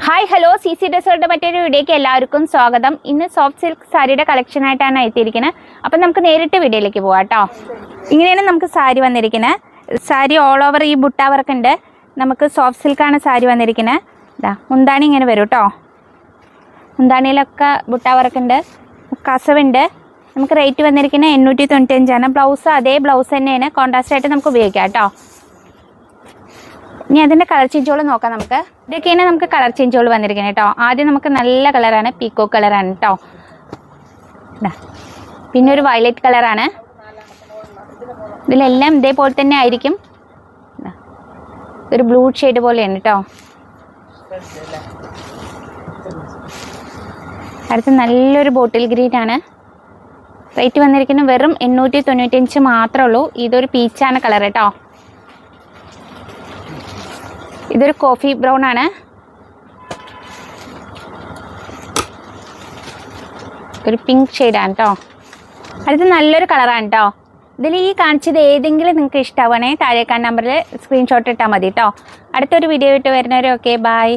Hi hello CC ഡ്രസ്സുകളുടെ മറ്റൊരു വീഡിയോയ്ക്ക് എല്ലാവർക്കും സ്വാഗതം. ഇന്ന് സോഫ്റ്റ് സിൽക്ക് സാരിയുടെ കളക്ഷൻ ആയിട്ടാണ് എത്തിയിരിക്കുന്നത്. അപ്പം നമുക്ക് നേരിട്ട് വീഡിയോയിലേക്ക് പോകാം കേട്ടോ. ഇങ്ങനെയാണ് നമുക്ക് സാരി വന്നിരിക്കുന്നത്. സാരി ഓൾ ഓവർ ഈ ബുട്ട വർക്ക് ഉണ്ട്. നമുക്ക് സോഫ്റ്റ് സിൽക്കാണ് സാരി വന്നിരിക്കുന്നത്. ഇതാ മുന്താണി ഇങ്ങനെ വരും കേട്ടോ. മുന്താണിയിലൊക്കെ ബുട്ട വർക്ക് ഉണ്ട്, കസവുണ്ട്. നമുക്ക് റേറ്റ് വന്നിരിക്കുന്നത് 895. ബ്ലൗസ് അതേ ബ്ലൗസ് തന്നെയാണ്, കോൺട്രാസ്റ്റ് ആയിട്ട് നമുക്ക് ഉപയോഗിക്കാം കേട്ടോ. ഇനി അതിൻ്റെ കളർ ചേഞ്ചുകൾ നോക്കാം. നമുക്ക് ഇതൊക്കെയാണ് നമുക്ക് കളർ ചേഞ്ചുകൾ വന്നിരിക്കുന്നത് കേട്ടോ. ആദ്യം നമുക്ക് നല്ല കളറാണ്, പീക്കോ കളറാണ് കേട്ടോ. പിന്നെ ഒരു വയലറ്റ് കളറാണ്. ഇതിലെല്ലാം ഇതേപോലെ തന്നെ ആയിരിക്കും. ഒരു ബ്ലൂ ഷെയ്ഡ് പോലെയാണ് കേട്ടോ. അടുത്ത് നല്ലൊരു ബോട്ടിൽ ഗ്രീൻ ആണ്. റേറ്റ് വന്നിരിക്കുന്നത് വെറും 895 മാത്രമേ ഉള്ളൂ. ഇതൊരു പീച്ചാണ് കളർ കേട്ടോ. ഇതൊരു കോഫി ബ്രൗൺ ആണ്. ഒരു പിങ്ക് ഷെയ്ഡാണ് കേട്ടോ. അടുത്ത് നല്ലൊരു കളറാണ് കേട്ടോ. ഇതിൽ ഈ കാണിച്ചത് ഏതെങ്കിലും നിങ്ങൾക്ക് ഇഷ്ടമാവുകയാണെങ്കിൽ താഴേക്കാണ് നമ്പറിൽ സ്ക്രീൻഷോട്ട് ഇട്ടാൽ മതി കേട്ടോ. അടുത്തൊരു വീഡിയോ ഇട്ട് വരുന്നവരെ ഓക്കെ ബൈ.